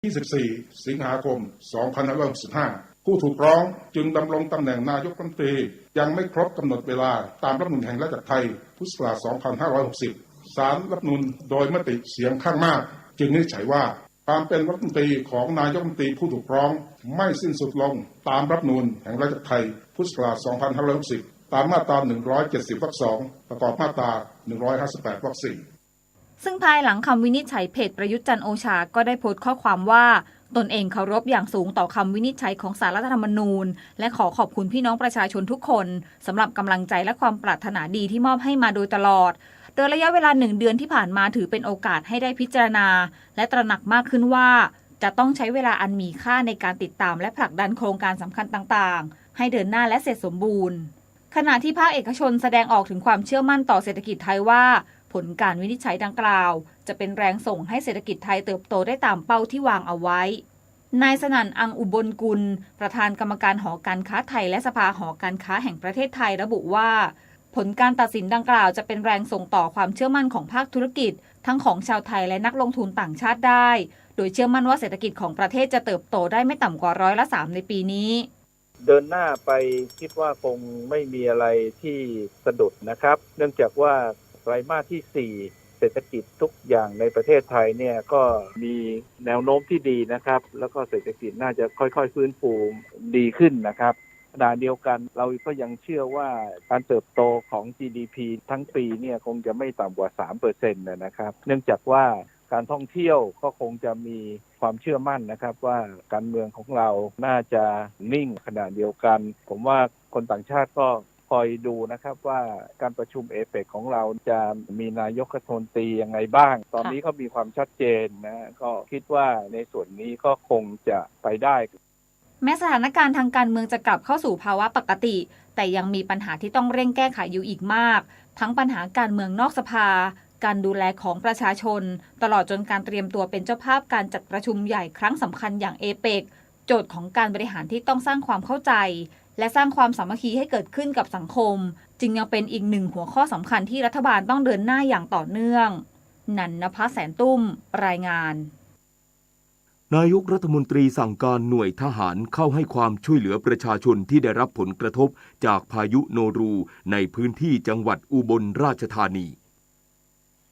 24 สิงหาคม 2565 ผู้ถูกร้องจึงดำรงตำแหน่งนายกรัฐมนตรียังไม่ครบกำหนดเวลาตามรัฐธรรมนูญแห่งราชอาณาจักรไทยพุทธศักราช 2560 ศาลรัฐธรรมนูญโดยมติเสียงข้างมากจึงวินิจฉัยว่าการเป็นรัฐมนตรีของนายกรัฐมนตรีผู้ถูกร้องไม่สิ้นสุดลงตามรัฐธรรมนูญแห่งราชอาณาจักรไทยพุทธศักราช 2560 ตามมาตรา 170 วรรค 2 ประกอบมาตรา 158 วรรค 4ซึ่งภายหลังคำวินิจฉัยเพจประยุทธ์จันทร์โอชาก็ได้โพสต์ข้อความว่าตนเองเคารพอย่างสูงต่อคำวินิจฉัยของศาลรัฐธรรมนูญและขอขอบคุณพี่น้องประชาชนทุกคนสำหรับกำลังใจและความปรารถนาดีที่มอบให้มาโดยตลอดโดยระยะเวลา1 เดือนที่ผ่านมาถือเป็นโอกาสให้ได้พิจารณาและตระหนักมากขึ้นว่าจะต้องใช้เวลาอันมีค่าในการติดตามและผลักดันโครงการสำคัญต่างๆให้เดินหน้าและเสร็จสมบูรณ์ขณะที่ภาคเอกชนแสดงออกถึงความเชื่อมั่นต่อเศรษฐกิจไทยว่าผลการวินิจฉัยดังกล่าวจะเป็นแรงส่งให้เศรษฐกิจไทยเติบโตได้ตามเป้าที่วางเอาไว้นายสนั่น อังอุบลกุลประธานกรรมการหอการค้าไทยและสภาหอการค้าแห่งประเทศไทยระบุว่าผลการตัดสินดังกล่าวจะเป็นแรงส่งต่อความเชื่อมั่นของภาคธุรกิจทั้งของชาวไทยและนักลงทุนต่างชาติได้โดยเชื่อมั่นว่าเศรษฐกิจของประเทศจะเติบโตได้ไม่ต่ำกว่า3%ในปีนี้เดินหน้าไปคิดว่าคงไม่มีอะไรที่สะดุดนะครับเนื่องจากว่าไตรมาสที่ 4เศรษฐกิจทุกอย่างในประเทศไทยเนี่ยก็มีแนวโน้มที่ดีนะครับแล้วก็เศรษฐกิจน่าจะค่อยๆฟื้นฟูดีขึ้นนะครับขณะเดียวกันเราก็ยังเชื่อว่าการเติบโตของ GDP ทั้งปีเนี่ยคงจะไม่ต่ำกว่า 3% นะครับเนื่องจากว่าการท่องเที่ยวก็คงจะมีความเชื่อมั่นนะครับว่าการเมืองของเราน่าจะนิ่งขณะเดียวกันผมว่าคนต่างชาติก็คอยดูนะครับว่าการประชุมเอเปกของเราจะมีนายกรัฐมนตรียังไงบ้างตอนนี้ก็มีความชัดเจนนะก็คิดว่าในส่วนนี้ก็คงจะไปได้แม้สถานการณ์ทางการเมืองจะกลับเข้าสู่ภาวะปกติแต่ยังมีปัญหาที่ต้องเร่งแก้ไขอยู่อีกมากทั้งปัญหาการเมืองนอกสภาการดูแลของประชาชนตลอดจนการเตรียมตัวเป็นเจ้าภาพการจัดประชุมใหญ่ครั้งสำคัญอย่างเอเปกโจทย์ของการบริหารที่ต้องสร้างความเข้าใจและสร้างความสามัคคีให้เกิดขึ้นกับสังคมจึงยังเป็นอีกหนึ่งหัวข้อสำคัญที่รัฐบาลต้องเดินหน้าอย่างต่อเนื่องนันนภแสนตุ้มรายงานนายกรัฐมนตรีสั่งการหน่วยทหารเข้าให้ความช่วยเหลือประชาชนที่ได้รับผลกระทบจากพายุโนรูในพื้นที่จังหวัดอุบลราชธานี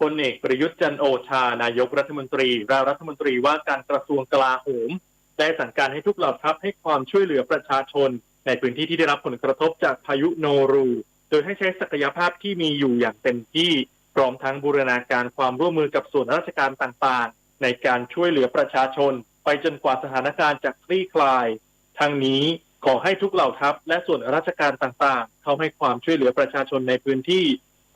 พลเอกประยุทธ์จันทร์โอชานายกรัฐมนตรีและรัฐมนตรีว่าการกระทรวงกลาโหมได้สั่งการให้ทุกเหล่าทัพให้ความช่วยเหลือประชาชนในพื้นที่ที่ได้รับผลกระทบจากพายุโนรูโดยให้ใช้ศักยภาพที่มีอยู่อย่างเต็มที่พร้อมทั้งบูรณาการความร่วมมือกับส่วนราชการต่างๆในการช่วยเหลือประชาชนไปจนกว่าสถานการณ์จะคลี่คลายทั้งนี้ขอให้ทุกเหล่าทัพและส่วนราชการต่างๆเข้าให้ความช่วยเหลือประชาชนในพื้นที่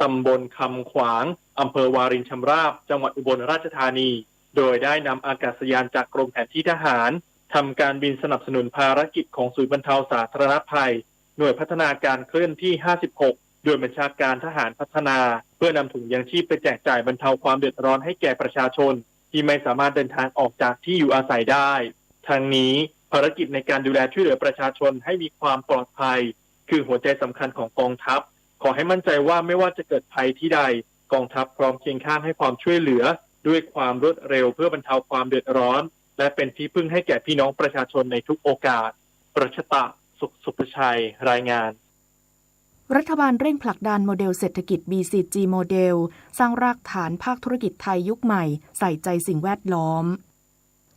ตำบลคำขวางอำเภอวารินชำราบจังหวัดอุบลราชธานีโดยได้นำอากาศยานจากกรมแผนที่ทหารทำการบินสนับสนุนภารกิจของศูนย์บรรเทาสาธารณภัยหน่วยพัฒนาการเคลื่อนที่ 56 โดยบัญชาการทหารพัฒนาเพื่อนำถุงยังชีพไปแจกจ่ายบรรเทาความเดือดร้อนให้แก่ประชาชนที่ไม่สามารถเดินทางออกจากที่อยู่อาศัยได้ทั้งนี้ภารกิจในการดูแลช่วยเหลือประชาชนให้มีความปลอดภัยคือหัวใจสำคัญของกองทัพขอให้มั่นใจว่าไม่ว่าจะเกิดภัยที่ใดกองทัพพร้อมเคียงข้างให้ความช่วยเหลือด้วยความรวดเร็วเพื่อบรรเทาความเดือดร้อนและเป็นที่พึ่งให้แก่พี่น้องประชาชนในทุกโอกาสประชตะสุภชัยรายงานรัฐบาลเร่งผลักดันโมเดลเศรษฐกิจ BCG โมเดลสร้างรากฐานภาคธุรกิจไทยยุคใหม่ใส่ใจสิ่งแวดล้อม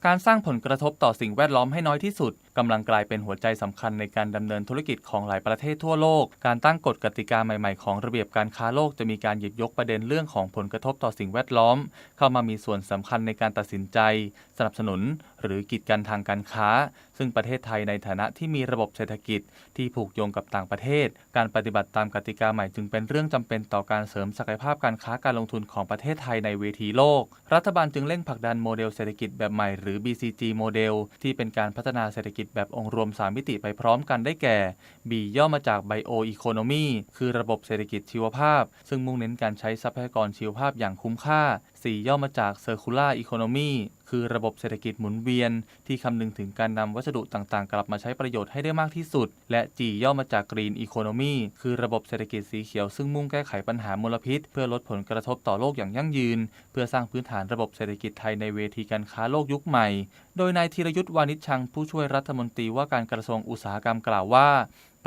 การสร้างผลกระทบต่อสิ่งแวดล้อมให้น้อยที่สุดกำลังกลายเป็นหัวใจสำคัญในการดำเนินธุรกิจของหลายประเทศทั่วโลกการตั้งกฎกติกาใหม่ๆของระเบียบการค้าโลกจะมีการหยิบยกประเด็นเรื่องของผลกระทบต่อสิ่งแวดล้อมเข้ามามีส่วนสำคัญในการตัดสินใจสนับสนุนหรือกีดกันทางการค้าซึ่งประเทศไทยในฐานะที่มีระบบเศรษฐกิจที่ผูกโยงกับต่างประเทศการปฏิบัติตามกติกาใหม่จึงเป็นเรื่องจำเป็นต่อการเสริมศักยภาพการค้าการลงทุนของประเทศไทยในเวทีโลกรัฐบาลจึงเร่งผลักดันโมเดลเศรษฐกิจแบบใหม่หรือ BCG โมเดลที่เป็นการพัฒนาเศรษฐกิจแบบองค์รวม3มิติไปพร้อมกันได้แก่ B ย่อมาจาก Bio Economy คือระบบเศรษฐกิจชีวภาพซึ่งมุ่งเน้นการใช้ทรัพยากรชีวภาพอย่างคุ้มค่า C ย่อมาจาก Circular Economy คื คือระบบเศรษฐกิจหมุนเวียนที่คำนึงถึงการนำวัสดุต่างๆกลับมาใช้ประโยชน์ให้ได้มากที่สุดและ G ย่อมาจาก Green Economy คือระบบเศรษฐกิจสีเขียวซึ่งมุ่งแก้ไขปัญหามลพิษเพื่อลดผลกระทบต่อโลกอย่างยั่งยืนเพื่อสร้างพื้นฐานระบบเศรษฐกิจไทยในเวทีการค้าโลกยุคใหม่โดยนายธีรยุทธ์วานิชชังผู้ช่วยรัฐมนตรีว่าการกระทรวงอุตสาหกรรมกล่าวว่า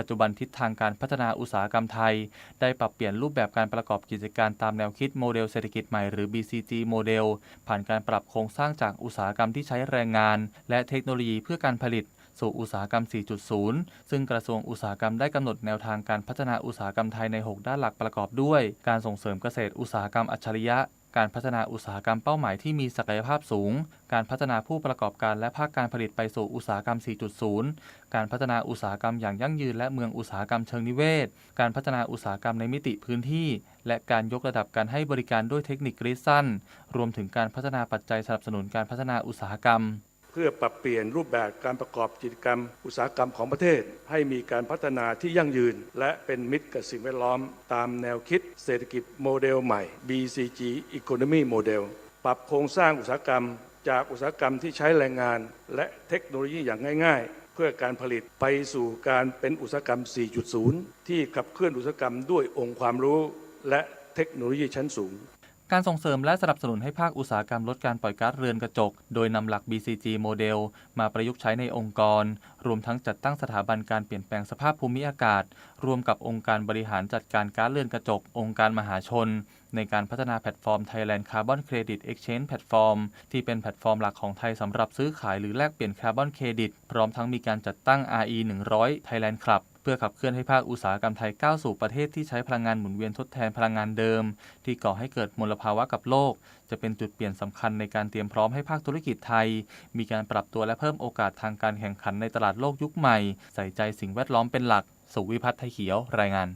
ปัจจุบันทิศทางการพัฒนาอุตสาหกรรมไทยได้ปรับเปลี่ยนรูปแบบการประกอบกิจการตามแนวคิดโมเดลเศรษฐกิจใหม่หรือ BCG โมเดลผ่านการปรับโครงสร้างจากอุตสาหกรรมที่ใช้แรงงานและเทคโนโลยีเพื่อการผลิตสู่อุตสาหกรรม 4.0 ซึ่งกระทรวงอุตสาหกรรมได้กำหนดแนวทางการพัฒนาอุตสาหกรรมไทยใน 6 ด้านหลักประกอบด้วยการส่งเสริมเกษตรอุตสาหกรรมอัจฉริยะการพัฒนาอุตสาหกรรมเป้าหมายที่มีศักยภาพสูงการพัฒนาผู้ประกอบการและภาคการผลิตไปสู่อุตสาหกรรม 4.0 การพัฒนาอุตสาหกรรมอย่างยั่งยืนและเมืองอุตสาหกรรมเชิงนิเวศการพัฒนาอุตสาหกรรมในมิติพื้นที่และการยกระดับการให้บริการด้วยเทคนิคระยะสั้นรวมถึงการพัฒนาปัจจัยสนับสนุนการพัฒนาอุตสาหกรรมเพื่อปรับเปลี่ยนรูปแบบการประกอบกิจกรรมอุตสาหกรรมของประเทศให้มีการพัฒนาที่ยั่งยืนและเป็นมิตรกับสิ่งแวดล้อมตามแนวคิดเศรษฐกิจโมเดลใหม่ BCG Economy Model ปรับโครงสร้างอุตสาหกรรมจากอุตสาหกรรมที่ใช้แรงงานและเทคโนโลยีอย่างง่ายๆเพื่อการผลิตไปสู่การเป็นอุตสาหกรรม 4.0 ที่ขับเคลื่อนอุตสาหกรรมด้วยองค์ความรู้และเทคโนโลยีชั้นสูงการส่งเสริมและสนับสนุนให้ภาคอุตสาหกรรมลดการปล่อยก๊าซเรือนกระจกโดยนำหลัก BCG โมเดลมาประยุกต์ใช้ในองค์กรรวมทั้งจัดตั้งสถาบันการเปลี่ยนแปลงสภาพภูมิอากาศรวมกับองค์การบริหารจัดการก๊าซเรือนกระจกองค์การมหาชนในการพัฒนาแพลตฟอร์ม Thailand Carbon Credit Exchange Platform ที่เป็นแพลตฟอร์มหลักของไทยสำหรับซื้อขายหรือแลกเปลี่ยนคาร์บอนเครดิตพร้อมทั้งมีการจัดตั้ง RE 100 Thailand Club เพื่อขับเคลื่อนให้ภาคอุตสาหกรรมไทยก้าวสู่ประเทศที่ใช้พลังงานหมุนเวียนทดแทนพลังงานเดิมที่ก่อให้เกิดมลภาวะกับโลกจะเป็นจุดเปลี่ยนสำคัญในการเตรียมพร้อมให้ภาคธุรกิจไทยมีการปรับตัวและเพิ่มโอกาสทางการแข่งขันในตลาดโลกยุคใหม่ใส่ใจสิ่งแวดล้อมเป็นหลักสุวิพัฒน์ไทยเขียวรายงาน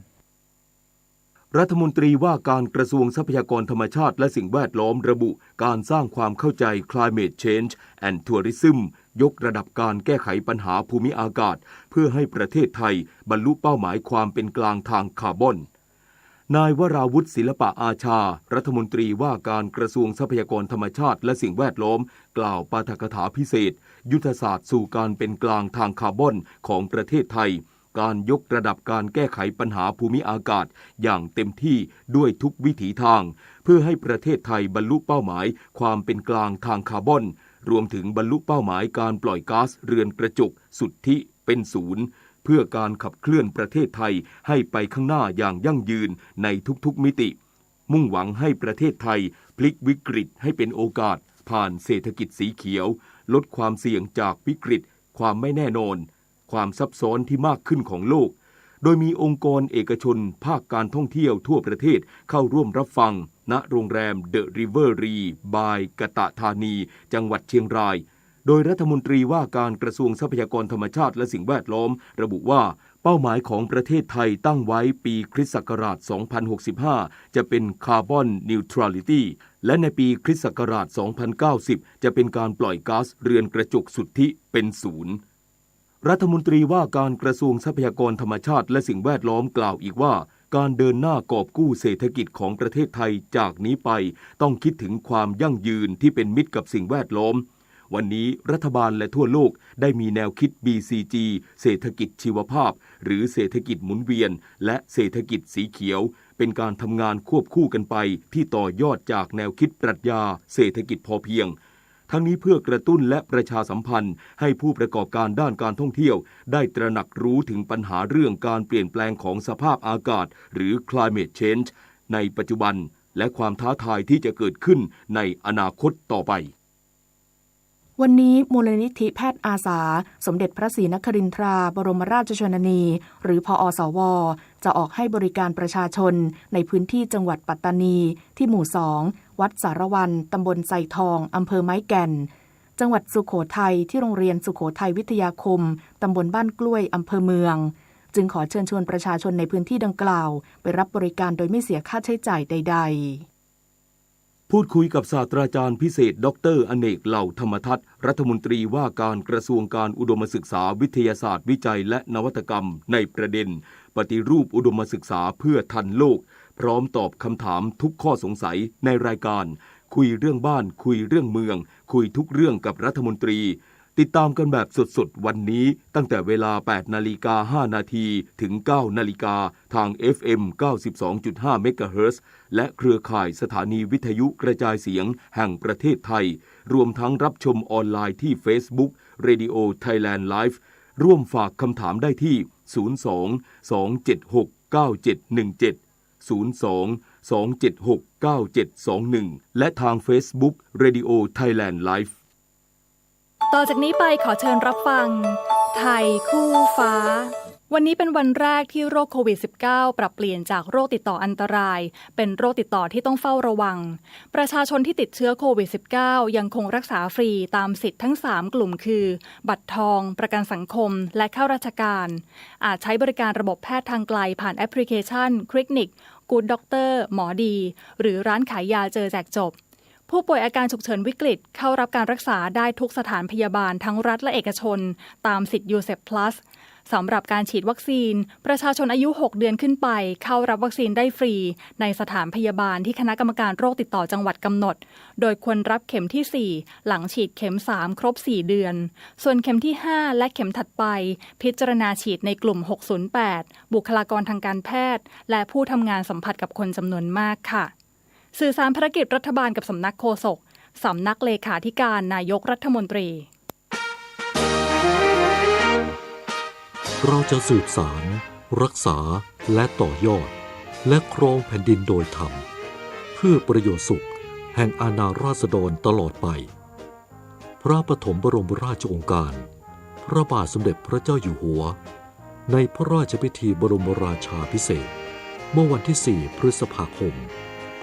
รัฐมนตรีว่าการกระทรวงทรัพยากรธรรมชาติและสิ่งแวดล้อมระบุการสร้างความเข้าใจ Climate Change and Tourism ยกระดับการแก้ไขปัญหาภูมิอากาศเพื่อให้ประเทศไทยบรรลุเป้าหมายความเป็นกลางทางคาร์บอนนายวราวุฒิศิลปะอาชารัฐมนตรีว่าการกระทรวงทรัพยากรธรรมชาติและสิ่งแวดล้อมกล่าวปาฐกถาพิเศษยุทธศาสตร์สู่การเป็นกลางทางคาร์บอนของประเทศไทยการยกระดับการแก้ไขปัญหาภูมิอากาศอย่างเต็มที่ด้วยทุกวิถีทางเพื่อให้ประเทศไทยบรรลุเป้าหมายความเป็นกลางทางคาร์บอนรวมถึงบรรลุเป้าหมายการปล่อยก๊าซเรือนกระจกสุทธิเป็นศูนย์เพื่อการขับเคลื่อนประเทศไทยให้ไปข้างหน้าอย่างยั่งยืนในทุกๆมิติมุ่งหวังให้ประเทศไทยพลิกวิกฤตให้เป็นโอกาสผ่านเศรษฐกิจสีเขียวลดความเสี่ยงจากวิกฤตความไม่แน่นอนความซับซ้อนที่มากขึ้นของโลกโดยมีองค์กรเอกชนภาคการท่องเที่ยวทั่วประเทศเข้าร่วมรับฟังณโรงแรม The Rivery by กตธานีจังหวัดเชียงรายโดยรัฐมนตรีว่าการกระทรวงทรัพยากรธรรมชาติและสิ่งแวดล้อมระบุว่าเป้าหมายของประเทศไทยตั้งไว้ปีคริสต์ศักราช 2065 จะเป็นคาร์บอนนิวทรัลิตี้และในปีคริสต์ศักราช 2090 จะเป็นการปล่อยก๊าซเรือนกระจกสุทธิเป็นศูนย์รัฐมนตรีว่าการกระทรวงทรัพยากรธรรมชาติและสิ่งแวดล้อมกล่าวอีกว่าการเดินหน้ากอบกู้เศรษฐกิจของประเทศไทยจากนี้ไปต้องคิดถึงความยั่งยืนที่เป็นมิตรกับสิ่งแวดล้อมวันนี้รัฐบาลและทั่วโลกได้มีแนวคิด BCG เศรษฐกิจชีวภาพหรือเศรษฐกิจหมุนเวียนและเศรษฐกิจสีเขียวเป็นการทำงานควบคู่กันไปที่ต่อยอดจากแนวคิดปรัชญาเศรษฐกิจพอเพียงทั้งนี้เพื่อกระตุ้นและประชาสัมพันธ์ให้ผู้ประกอบการด้านการท่องเที่ยวได้ตระหนักรู้ถึงปัญหาเรื่องการเปลี่ยนแปลงของสภาพอากาศหรือ Climate Change ในปัจจุบันและความท้าทายที่จะเกิดขึ้นในอนาคตต่อไปวันนี้มูลนิธิแพทย์อาสาสมเด็จพระศรีนครินทราบรมราชชนนีหรือพอสวจะออกให้บริการประชาชนในพื้นที่จังหวัดปัตตานีที่หมู่ 2 วัดสารวันตำบลไซทองอำเภอไม้แก่นจังหวัดสุโขทัยที่โรงเรียนสุโขทัยวิทยาคมตำบลบ้านกล้วยอำเภอเมืองจึงขอเชิญชวนประชาชนในพื้นที่ดังกล่าวไปรับบริการโดยไม่เสียค่าใช้จ่ายใดๆพูดคุยกับศาสตราจารย์พิเศษดร.อเนกเหล่าธรรมทัศน์รัฐมนตรีว่าการกระทรวงการอุดมศึกษาวิทยาศาสตร์วิจัยและนวัตกรรมในประเด็นปฏิรูปอุดมศึกษาเพื่อทันโลกพร้อมตอบคำถามทุกข้อสงสัยในรายการ คุยเรื่องบ้านคุยเรื่องเมืองคุยทุกเรื่องกับรัฐมนตรีติดตามกันแบบสดๆวันนี้ตั้งแต่เวลา 8:05 น.ถึง 9:00 น.ทาง FM 92.5 เมกะเฮิรตซ์และเครือข่ายสถานีวิทยุกระจายเสียงแห่งประเทศไทยรวมทั้งรับชมออนไลน์ที่ Facebook Radio Thailand Live ร่วมฝากคำถามได้ที่ 02-276-9711 และทาง Facebook Radio Thailand Liveต่อจากนี้ไปขอเชิญรับฟังไทยคู่ฟ้าวันนี้เป็นวันแรกที่โรคโควิด -19 ปรับเปลี่ยนจากโรคติดต่ออันตรายเป็นโรคติดต่อที่ต้องเฝ้าระวังประชาชนที่ติดเชื้อโควิด -19 ยังคงรักษาฟรีตามสิทธิ์ทั้ง3กลุ่มคือบัตรทองประกันสังคมและข้าราชการอาจใช้บริการระบบแพทย์ทางไกลผ่านแอปพลิเคชันคลินิกกู๊ดด็อกเตอร์หมอดีหรือร้านขายยาเจอแจกจบผู้ป่วยอาการฉุกเฉินวิกฤตเข้ารับการรักษาได้ทุกสถานพยาบาลทั้งรัฐและเอกชนตามสิทธิ์ USEP Plus สำหรับการฉีดวัคซีนประชาชนอายุ6เดือนขึ้นไปเข้ารับวัคซีนได้ฟรีในสถานพยาบาลที่คณะกรรมการโรคติดต่อจังหวัดกำหนดโดยควรรับเข็มที่4หลังฉีดเข็ม3ครบ4เดือนส่วนเข็มที่5และเข็มถัดไปพิจารณาฉีดในกลุ่ม608บุคลากรทางการแพทย์และผู้ทำงานสัมผัสกับคนจำนวนมากค่ะสื่อสารภารกิจรัฐบาลกับสำนักโฆษกสำนักเลขาธิการนายกรัฐมนตรีเราจะสืบสารรักษาและต่อยอดและครองแผ่นดินโดยธรรมเพื่อประโยชน์สุขแห่งอาณาราษฎรตลอดไปพระปฐมบรมราชโองการพระบาทสมเด็จพระเจ้าอยู่หัวในพระราชพิธีบรมราชาภิเษกเมื่อวันที่4พฤษภาคม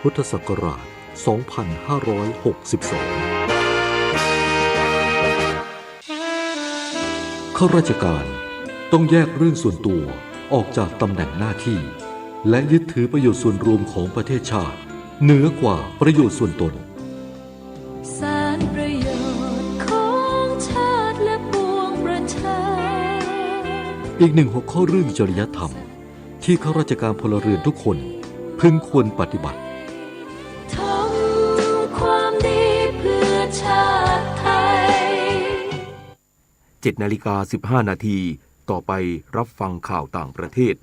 พุทธศักราช 2562 ข้าราชการต้องแยกเรื่องส่วนตัวออกจากตำแหน่งหน้าที่และยึดถือประโยชน์ส่วนรวมของประเทศชาติเหนือกว่าประโยชน์ส่วนตนสารประโยชน์ของชาติและปวงประชาอีกหนึ่งหัวข้อเรื่องจริยธรรมที่ข้าราชการพลเรือนทุกคนพึงควรปฏิบัติทำความดีเพื่อชาติไทย 7:15 น.ต่อไปรับฟังข่าวต่างประเทศ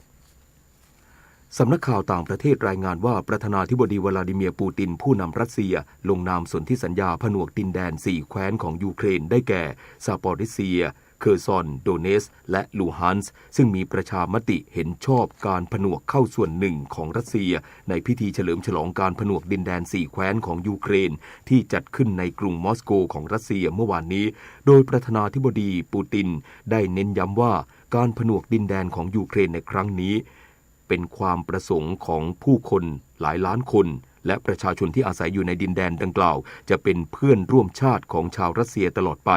สำนักข่าวต่างประเทศรายงานว่าประธานาธิบดีวลาดิเมียร์ปูตินผู้นำรัสเซียลงนามสนธิสัญญาผนวกดินแดน4แคว้นของยูเครนได้แก่ซาปอริเซียเคอร์ซอนโดเนสและลูฮันส์ซึ่งมีประชามติเห็นชอบการผนวกเข้าส่วนหนึ่งของรัสเซียในพิธีเฉลิมฉลองการผนวกดินแดน4แคว้นของยูเครนที่จัดขึ้นในกรุงมอสโกของรัสเซียเมื่อวานนี้โดยประธานาธิบดีปูตินได้เน้นย้ำว่าการผนวกดินแดนของยูเครนในครั้งนี้เป็นความประสงค์ของผู้คนหลายล้านคนและประชาชนที่อาศัยอยู่ในดินแดนดังกล่าวจะเป็นเพื่อนร่วมชาติของชาวรัสเซียตลอดไป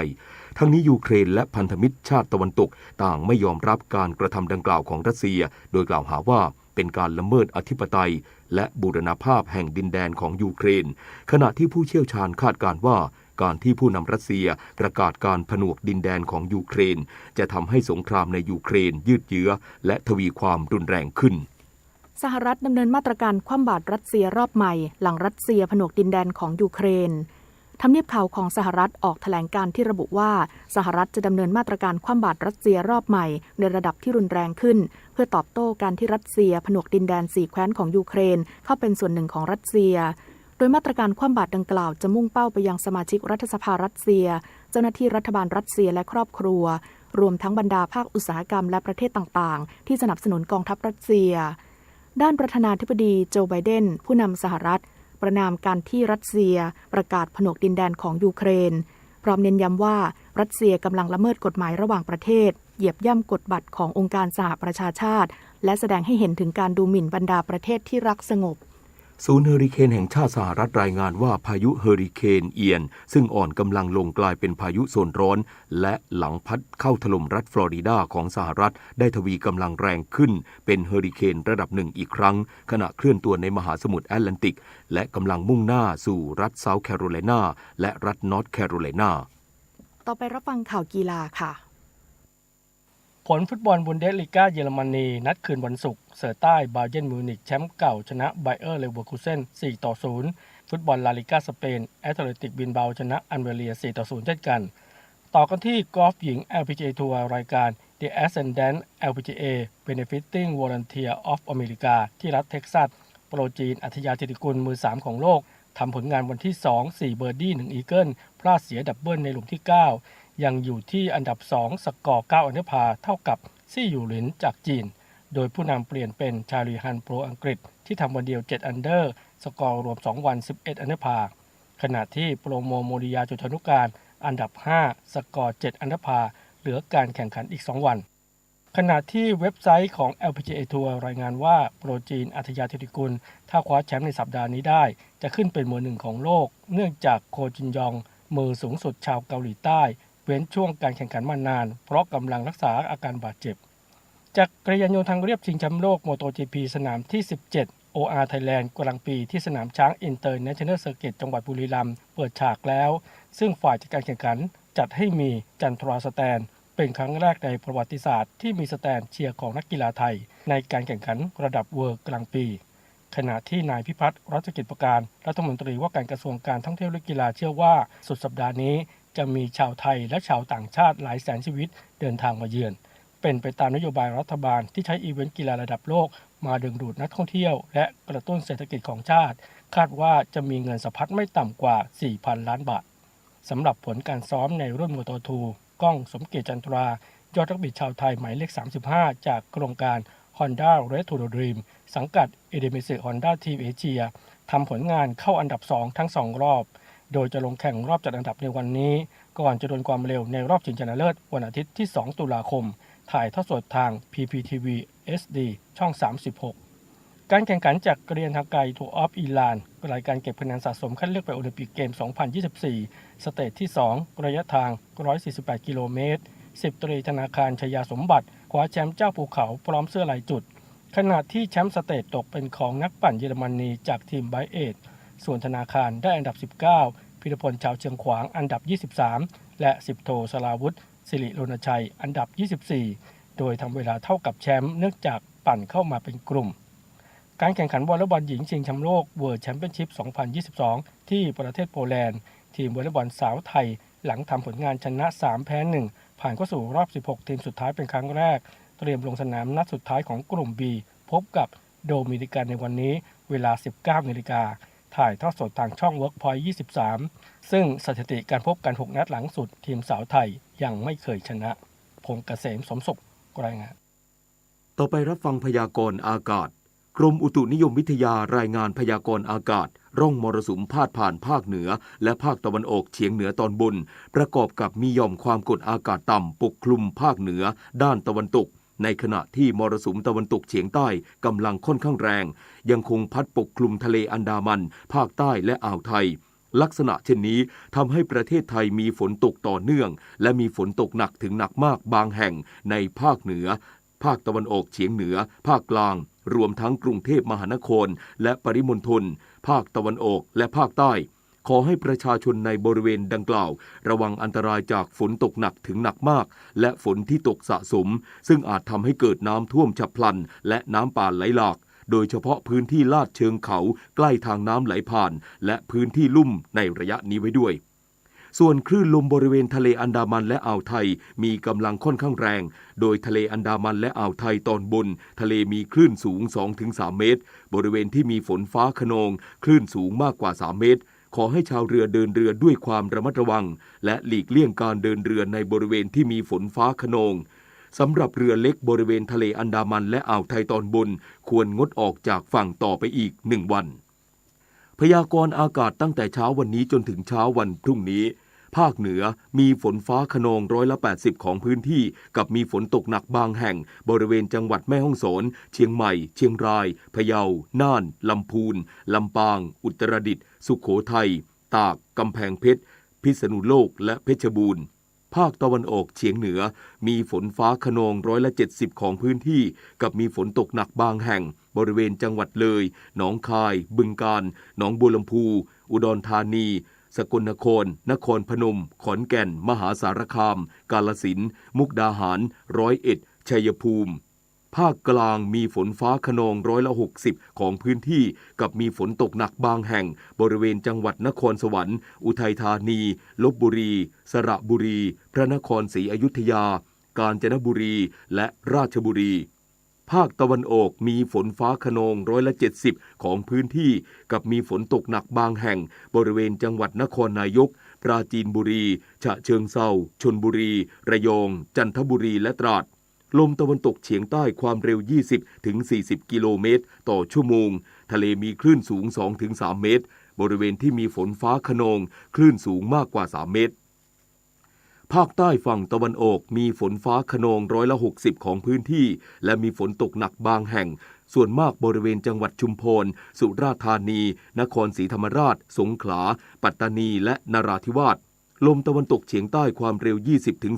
ทั้งนี้ยูเครนและพันธมิตรชาติตะวันตกต่างไม่ยอมรับการกระทำดังกล่าวของรัสเซียโดยกล่าวหาว่าเป็นการละเมิดอธิปไตยและบูรณภาพแห่งดินแดนของยูเครนขณะที่ผู้เชี่ยวชาญคาดการณ์ว่าการที่ผู้นำรัสเซียประกาศการผนวกดินแดนของยูเครนจะทำให้สงครามในยูเครนยืดเยื้อและทวีความรุนแรงขึ้นสหรัฐดำเนินมาตรการคว่ำบาตรรัสเซียรอบใหม่หลังรัสเซียผนวกดินแดนของยูเครนทำเนียบข่าวของสหรัฐออกแถลงการที่ระบุว่าสหรัฐจะดำเนินมาตรการคว่ำบาตรรัสเซียรอบใหม่ในระดับที่รุนแรงขึ้นเพื่อตอบโต้การที่รัสเซียผนวกดินแดน4แคว้นของยูเครนเข้าเป็นส่วนหนึ่งของรัสเซียโดยมาตรการคว่ำบาตรดังกล่าวจะมุ่งเป้าไปยังสมาชิกรัฐสภารัสเซียเจ้าหน้าที่รัฐบาลรัสเซียและครอบครัวรวมทั้งบรรดาภาคอุตสาหกรรมและประเทศต่างๆที่สนับสนุนกองทัพรัสเซียด้านประธานาธิบดีโจไบเดนผู้นำสหรัฐประนามการที่รัสเซียประกาศผนวกดินแดนของยูเครนพร้อมเน้นย้ำว่ารัสเซียกำลังละเมิดกฎหมายระหว่างประเทศเหยียบย่ำกฎบัตรขององค์การสหประชาชาติและแสดงให้เห็นถึงการดูหมิ่นบรรดาประเทศที่รักสงบศูนย์เฮอริเคนแห่งชาติสหรัฐรายงานว่าพายุเฮอริเคนเอียนซึ่งอ่อนกำลังลงกลายเป็นพายุโซนร้อนและหลังพัดเข้าถล่มรัฐฟลอริดาของสหรัฐได้ทวีกำลังแรงขึ้นเป็นเฮอริเคนระดับ1อีกครั้งขณะเคลื่อนตัวในมหาสมุทรแอตแลนติกและกำลังมุ่งหน้าสู่รัฐเซาท์แคโรไลนาและรัฐนอร์ทแคโรไลนาต่อไปรับฟังข่าวกีฬาค่ะผลฟุตบอลบุนเดสลีกาเยอรมนีนัดคืนวันศุกร์เสือใต้บาเยิร์นมิวนิกแชมป์เก่าชนะไบเออร์เลเวอร์คูเซ่น 4-0 ฟุตบอลลาลิก้าสเปนแอตเลติกบิลเบาชนะอัลเมเรีย 4-0 เช่นกันต่อกันที่กอล์ฟหญิง LPGA ทัวร์รายการ The Ascendant LPGA Benefiting Volunteer of America ที่รัฐเท็กซัสโปรจีนอัธยาธิติกุลมือ3ของโลกทำผลงานวันที่ 2-4 เบอร์ดี้ 1 อีเกิลพลาดเสียดับเบิลในหลุมที่ 9 ยังอยู่ที่อันดับ 2 สกอร์ 9 อันเดอร์พาร์เท่ากับซี่หยูหลินจากจีนโดยผู้นำเปลี่ยนเป็นชาลีฮันโปรอังกฤษที่ทำวันเดียว 7 อันเดอร์สกอร์รวม 2 วัน 11 อันเดอร์พาร์ขณะที่โปรโมโมริยาจุธนุการอันดับ 5 สกอร์ 7 อันเดอร์พาร์เหลือการแข่งขันอีก 2 วันขณะที่เว็บไซต์ของ LPGA ทัวร์รายงานว่าโปรจีนอัธยาธิติกุลถ้าคว้าแชมป์ในสัปดาห์นี้ได้จะขึ้นเป็นมือหนึ่งของโลกเนื่องจากโคจินยองมือสูงสุดชาวเกาหลีใต้เว้นช่วงการแข่งขันมานานเพราะกำลังรักษาอาการบาดเจ็บจักรยานยนต์ทางเรียบชิงแชมป์โลก MotoGP สนามที่ 17 OR Thailand กลางปีที่สนามช้างอินเตอร์เนชั่นแนลเซอร์กิตจังหวัดบุรีรัมย์เปิดฉากแล้วซึ่งฝ่ายจัดการแข่งขันจัดให้มีจันทราสแตนเป็นครั้งแรกในประวัติศาสตร์ที่มีสแตนเชียร์ของนักกีฬาไทยในการแข่งขันระดับเวิลด์กลางปีขณะที่นายพิพัฒน์รัชกิจประการรัฐมนตรีว่าการกระทรวงการท่องเที่ยวและกีฬาเชื่อว่าสุดสัปดาห์นี้จะมีชาวไทยและชาวต่างชาติหลายแสนชีวิตเดินทางมาเยือนเป็นไปตามนโยบายรัฐบาลที่ใช้อีเวนต์กีฬาระดับโลกมาดึงดูดนักท่องเที่ยวและกระตุ้นเศรษฐกิจของชาติคาดว่าจะมีเงินสะพัดไม่ต่ำกว่า 4,000 ล้านบาทสำหรับผลการซ้อมในรุ่น Moto2 ก้องสมเกียรติจันทรายอดนักบิดชาวไทยหมายเลข 35 จากโครงการ Honda Race to the Dream สังกัด Idemitsu Honda Team Asia ทำผลงานเข้าอันดับ 2 ทั้ง 2 รอบโดยจะลงแข่งรอบจัดอันดับในวันนี้ก่อนจะดวลความเร็วในรอบชิงชนะเลิศวันอาทิตย์ที่ 2 ตุลาคมถ่ายทอดสดทาง PPTV SD ช่อง 36 การแข่งขันจักรยานทางไกลทัวร์ออฟอิหร่านรายการเก็บคะแนนสะสมคัดเลือกไปโอลิมปิกเกม 2024 สเตจที่ 2 ระยะทาง 148 กิโลเมตร 10 ตรีธนาคารชยาสมบัติคว้าแชมป์เจ้าภูเขาพร้อมเสื้อลายจุดขณะที่แชมป์สเตจตกเป็นของนักปั่นเยอรมนีจากทีมไบเอทส่วนธนาคารได้อันดับ 19 พิรพลชาวเชียงขวางอันดับ 23 และ 10 โทสราวุธสิริรณชัยอันดับ 24 โดยทำเวลาเท่ากับแชมป์เนื่องจากปั่นเข้ามาเป็นกลุ่มการแข่งขันวอลเลย์บอลหญิงชิงแชมป์โลกเวิลด์แชมเปี้ยนชิพ 2022 ที่ประเทศโปแลนด์ทีมวอลเลย์บอลสาวไทยหลังทำผลงานชนะ 3 แพ้ 1 ผ่านเข้าสู่รอบ 16 ทีมสุดท้ายเป็นครั้งแรกเตรียมลงสนามนัดสุดท้ายของกลุ่ม B พบกับโดมินิกันในวันนี้เวลา 19 นาฬิกาถ่ายทอดสดทางช่อง Workpoint 23 ซึ่งสถิติการพบกัน 6 นัดหลังสุดทีมสาวไทยยังไม่เคยชนะพงษ์เกษมสมศุขรายงานต่อไปรับฟังพยากรณ์อากาศกรมอุตุนิยมวิทยารายงานพยากรณ์อากาศร่องมรสุมพาดผ่านภาคเหนือและภาคตะวันออกเฉียงเหนือตอนบนประกอบกับมีหย่อมความกดอากาศต่ำปกคลุมภาคเหนือด้านตะวันตกในขณะที่มรสุมตะวันตกเฉียงใต้กำลังค่อนข้างแรงยังคงพัดปกคลุมทะเลอันดามันภาคใต้และอ่าวไทยลักษณะเช่นนี้ทำให้ประเทศไทยมีฝนตกต่อเนื่องและมีฝนตกหนักถึงหนักมากบางแห่งในภาคเหนือภาคตะวันออกเฉียงเหนือภาคกลางรวมทั้งกรุงเทพมหานครและปริมณฑลภาคตะวันออกและภาคใต้ขอให้ประชาชนในบริเวณดังกล่าวระวังอันตรายจากฝนตกหนักถึงหนักมากและฝนที่ตกสะสมซึ่งอาจทำให้เกิดน้ำท่วมฉับพลันและน้ำป่าไหลหลากโดยเฉพาะพื้นที่ลาดเชิงเขาใกล้ทางน้ำไหลผ่านและพื้นที่ลุ่มในระยะนี้ไว้ด้วยส่วนคลื่นลมบริเวณทะเลอันดามันและอ่าวไทยมีกำลังค่อนข้างแรงโดยทะเลอันดามันและอ่าวไทยตอนบนทะเลมีคลื่นสูง 2-3 เมตรบริเวณที่มีฝนฟ้าคะนองคลื่นสูงมากกว่า3 เมตรขอให้ชาวเรือเดินเรือด้วยความระมัดระวังและหลีกเลี่ยงการเดินเรือในบริเวณที่มีฝนฟ้าคะนองสำหรับเรือเล็กบริเวณทะเลอันดามันและอ่าวไทยตอนบนควรงดออกจากฝั่งต่อไปอีก1 วันพยากรณ์อากาศตั้งแต่เช้าวันนี้จนถึงเช้าวันพรุ่งนี้ภาคเหนือมีฝนฟ้าคะนอง180ของพื้นที่กับมีฝนตกหนักบางแห่งบริเวณจังหวัดแม่ฮ่องสอนเชียงใหม่เชียงรายพะเยาน่านลำพูนลำปางอุตรดิตถ์สุโขทัยตากกำแพงเพชรพิษณุโลกและเพชรบูรณ์ภาคตะวันออกเฉียงเหนือมีฝนฟ้าคะนอง170ของพื้นที่กับมีฝนตกหนักบางแห่งบริเวณจังหวัดเลยหนองคายบึงกาฬหนองบัวลำพูอุดรธานีสกลนครนครพนมขอนแก่นมหาสารคามกาฬสินธุ์มุกดาหาร101ชัยภูมิ ภาคกลางมีฝนฟ้าคะนอง60%ของพื้นที่กับมีฝนตกหนักบางแห่งบริเวณจังหวัดนครสวรรค์อุทัยธานีลพบุรีสระบุรีพระนครศรีอยุธยากาญจนบุรีและราชบุรีภาคตะวันออกมีฝนฟ้าคะนอง70%ของพื้นที่กับมีฝนตกหนักบางแห่งบริเวณจังหวัดนครนายกปราจีนบุรีฉะเชิงเทราชลบุรีระยองจันทบุรีและตราดลมตะวันตกเฉียงใต้ความเร็ว 20-40 กิโลเมตรต่อชั่วโมงทะเลมีคลื่นสูง 2-3 เมตรบริเวณที่มีฝนฟ้าคะนองคลื่นสูงมากกว่า 3 เมตรภาคใต้ฝั่งตะวันออกมีฝนฟ้าคะนอง60%ของพื้นที่และมีฝนตกหนักบางแห่งส่วนมากบริเวณจังหวัดชุมพรสุราษฎร์ธานีนครศรีธรรมราชสงขลาปัตตานีและนราธิวาสลมตะวันตกเฉียงใต้ความเร็ว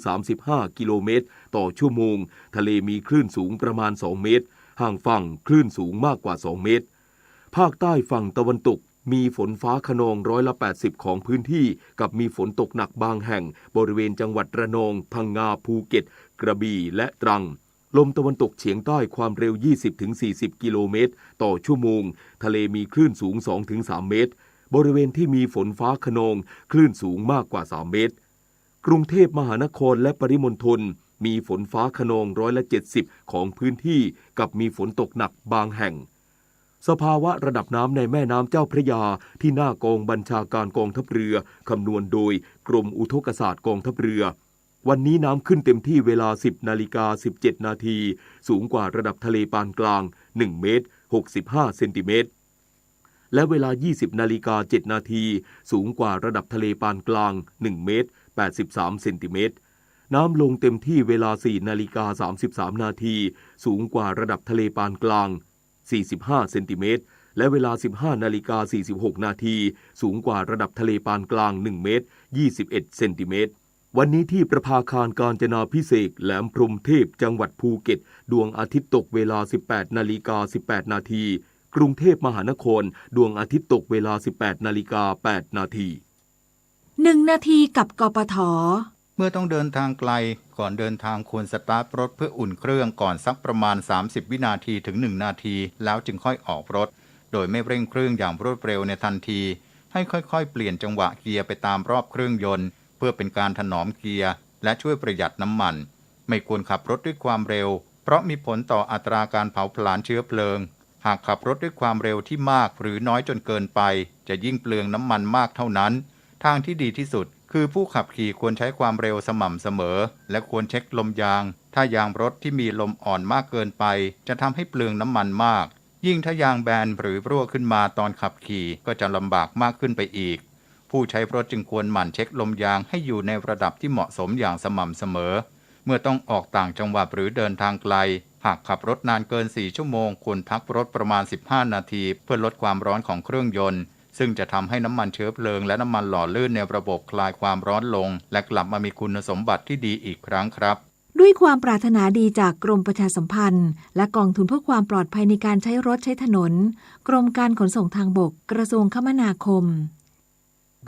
20-35 กิโลเมตรต่อชั่วโมงทะเลมีคลื่นสูงประมาณ 2 เมตรห่างฝั่งคลื่นสูงมากกว่า 2 เมตรภาคใต้ฝั่งตะวันตกมีฝนฟ้าคะนอง80%ของพื้นที่กับมีฝนตกหนักบางแห่งบริเวณจังหวัดระนองพังงาภูเก็ตกระบี่และตรังลมตะวันตกเฉียงใต้ความเร็ว 20-40 กิโลเมตรต่อชั่วโมงทะเลมีคลื่นสูง 2-3 เมตรบริเวณที่มีฝนฟ้าคะนองคลื่นสูงมากกว่า 3 เมตรกรุงเทพมหานครและปริมณฑลมีฝนฟ้าคะนอง70%ของพื้นที่กับมีฝนตกหนักบางแห่งสภาวะระดับน้ำในแม่น้ำเจ้าพระยาที่หน้ากองบัญชาการกองทัพเรือคำนวณโดยกรมอุทกศาสตร์กองทัพเรือวันนี้น้ำขึ้นเต็มที่เวลา 10:17 นาทีสูงกว่าระดับทะเลปานกลาง1 เมตร 65 เซนติเมตรและเวลา 20:07 นาทีสูงกว่าระดับทะเลปานกลาง1 เมตร 83 เซนติเมตรน้ำลงเต็มที่เวลา 4:33 นาทีสูงกว่าระดับทะเลปานกลาง45 เซนติเมตรและเวลา 15:46 นาทีสูงกว่าระดับทะเลปานกลาง1 เมตร 21 เซนติเมตรวันนี้ที่ประภาคารกาญจนาภิเษกแหลมพรหมเทพจังหวัดภูเก็ตดวงอาทิตย์ตกเวลา 18:18 นาทีกรุงเทพมหานครดวงอาทิตย์ตกเวลา 18:08 นาที1 นาทีกับกปท.เมื่อต้องเดินทางไกลก่อนเดินทางควรสตาร์ทรถเพื่ออุ่นเครื่องก่อนสักประมาณ30 วินาทีถึง1 นาทีแล้วจึงค่อยออกรถโดยไม่เร่งเครื่องอย่างรวดเร็วในทันทีให้ค่อยๆเปลี่ยนจังหวะเกียร์ไปตามรอบเครื่องยนต์เพื่อเป็นการถนอมเกียร์และช่วยประหยัดน้ำมันไม่ควรขับรถด้วยความเร็วเพราะมีผลต่ออัตราการเผาผลาญเชื้อเพลิงหากขับรถด้วยความเร็วที่มากหรือน้อยจนเกินไปจะยิ่งเปลืองน้ำมันมากเท่านั้นทางที่ดีที่สุดคือผู้ขับขี่ควรใช้ความเร็วสม่ำเสมอและควรเช็คลมยางถ้ายางรถที่มีลมอ่อนมากเกินไปจะทำให้เปลืองน้ำมันมากยิ่งถ้ายางแบนหรือรั่วขึ้นมาตอนขับขี่ก็จะลำบากมากขึ้นไปอีกผู้ใช้รถจึงควรหมั่นเช็คลมยางให้อยู่ในระดับที่เหมาะสมอย่างสม่ำเสมอเมื่อต้องออกต่างจังหวัดหรือเดินทางไกลหากขับรถนานเกิน4 ชั่วโมงควรพักรถประมาณ15 นาทีเพื่อลดความร้อนของเครื่องยนต์ซึ่งจะทำให้น้ำมันเชื้อเพลิงและน้ำมันหล่อลื่นในระบบคลายความร้อนลงและกลับมามีคุณสมบัติที่ดีอีกครั้งครับด้วยความปรารถนาดีจากกรมประชาสัมพันธ์และกองทุนเพื่อความปลอดภัยในการใช้รถใช้ถนนกรมการขนส่งทางบกกระทรวงคมนาคม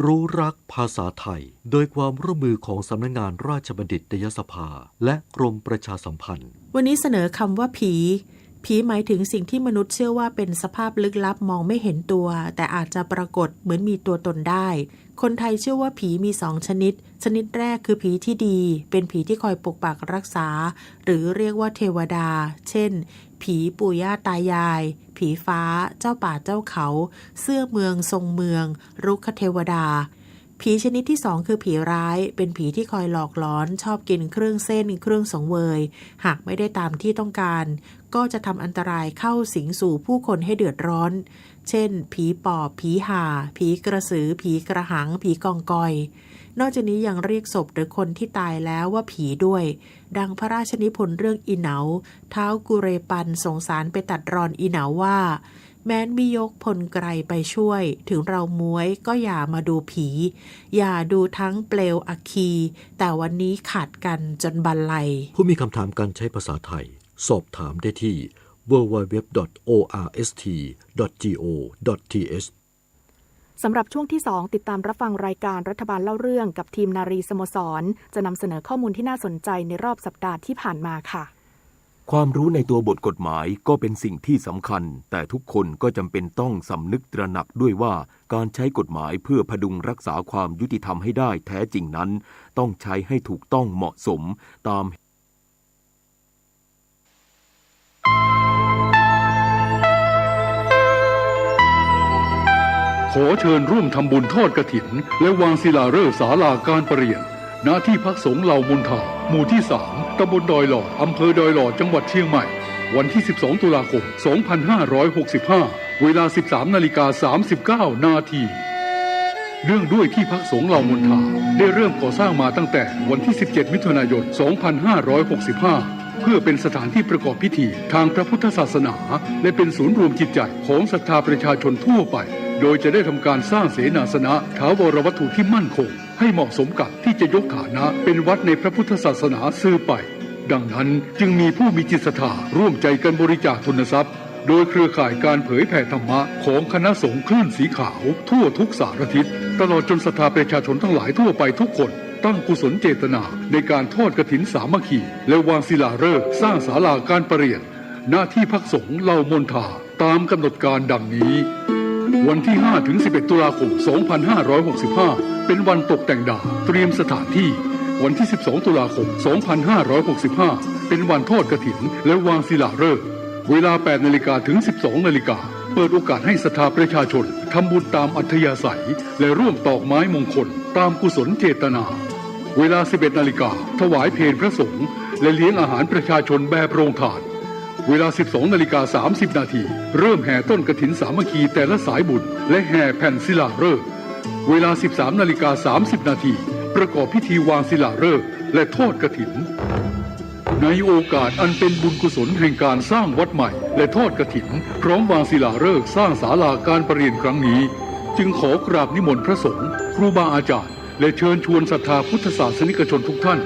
รู้รักภาษาไทยโดยความร่วมมือของสำนักงานราชบัณฑิตยสภาและกรมประชาสัมพันธ์วันนี้เสนอคำว่าผีหมายถึงสิ่งที่มนุษย์เชื่อว่าเป็นสภาพลึกลับมองไม่เห็นตัวแต่อาจจะปรากฏเหมือนมีตัวตนได้คนไทยเชื่อว่าผีมี2 ชนิดแรกคือผีที่ดีเป็นผีที่คอยปกปักรักษาหรือเรียกว่าเทวดาเช่นผีปู่ย่าตายายผีฟ้าเจ้าป่าเจ้าเขาเสื้อเมืองทรงเมืองรุกขเทวดาผีชนิดที่2คือผีร้ายเป็นผีที่คอยหลอกหลอนชอบกินเครื่องเส้นเครื่องสังเวยหากไม่ได้ตามที่ต้องการก็จะทำอันตรายเข้าสิงสู่ผู้คนให้เดือดร้อนเช่นผีปอบผีห่าผีกระสือผีกระหังผีกองกอยนอกจากนี้ยังเรียกศพหรือคนที่ตายแล้วว่าผีด้วยดังพระราชนิพนธ์เรื่องอีเหนาท้าวกุเรปันสงสารไปตัดรอนอีเหนาว่าแม้นมิยกพลไกรไปช่วยถึงเราม้วยก็อย่ามาดูผีอย่าดูทั้งเปลวอัคคีแต่วันนี้ขาดกันจนบันไลผู้มีคำถามการใช้ภาษาไทยสอบถามได้ที่ www.orst.go.th สำหรับช่วงที่2ติดตามรับฟังรายการรัฐบาลเล่าเรื่องกับทีมนารีสโมสรจะนำเสนอข้อมูลที่น่าสนใจในรอบสัปดาห์ที่ผ่านมาค่ะ ความรู้ในตัวบทกฎหมายก็เป็นสิ่งที่สำคัญแต่ทุกคนก็จำเป็นต้องสำนึกตระหนักด้วยว่าการใช้กฎหมายเพื่อพดุงรักษาความยุติธรรมให้ได้แท้จริงนั้นต้องใช้ให้ถูกต้องเหมาะสมตามขอเชิญร่วมทำบุญทอดกฐินและวางศิลาฤกษ์ศาลาการประเรียนณที่พักสงฆ์เหล่ามนทาหมู่ที่ 3 ตำบลดอยหล่ออำเภอดอยหล่อจังหวัดเชียงใหม่วันที่ 12 ตุลาคม 2565 เวลา 13:39 นาทีเนื่องด้วยที่พักสงฆ์เหล่ามนทาได้เริ่มก่อสร้างมาตั้งแต่วันที่ 17 มิถุนายน 2565 เพื่อเป็นสถานที่ประกอบพิธีทางพระพุทธศาสนาและเป็นศูนย์รวมจิตใจของศรัทธาประชาชนทั่วไปโดยจะได้ทำการสร้างเสนาสนะถาวรวัตถุที่มั่นคงให้เหมาะสมกับที่จะยกฐานะเป็นวัดในพระพุทธศาสนาสืบไปดังนั้นจึงมีผู้มีจิตศรัทธาร่วมใจกันบริจาคทุนทรัพย์โดยเครือข่ายการเผยแผ่ธรรมะของคณะสงฆ์คลื่นสีขาวทั่วทุกสารทิศตลอดจนศรัทธาประชาชนทั้งหลายทั่วไปทุกคนตั้งกุศลเจตนาในการทอดกฐินสามัคคีและวางศิลาฤกษ์สร้างศาลาการประเรียนหน้าที่พักสงฆ์เหล่ามนทาตามกำหนดการดังนี้วันที่ 5-11 ตุลาคม 2565 เป็นวันตกแต่งดาวเตรียมสถานที่วันที่ 12 ตุลาคม 2565 เป็นวันทอดกฐินและวางศิลาฤกษ์เวลา 8 นาฬิกาถึง 12 นาฬิกาเปิดโอกาสให้ศรัทธาประชาชนทำบุญตามอัธยาศัยและร่วมตอกไม้มงคลตามกุศลเจตนาเวลา 11 นาฬิกาถวายเพลพระสงฆ์และเลี้ยงอาหารประชาชนแบบโรงทานเวลา 12:30 นาทีเริ่มแห่ต้นกฐินสามัคคีแต่ละสายบุญและแห่แผ่นศิลาฤกษ์เวลา 13:30 นาทีประกอบพิธีวางศิลาฤกษ์และทอดกฐินในโอกาสอันเป็นบุญกุศลแห่งการสร้างวัดใหม่และทอดกฐินพร้อมวางศิลาฤกษ์สร้างศาลาการประเรียนครั้งนี้จึงขอกราบนิมนต์พระสงฆ์ครูบาอาจารย์และเชิญชวนศรัทธาพุทธศาสนิกชนทุกท่าน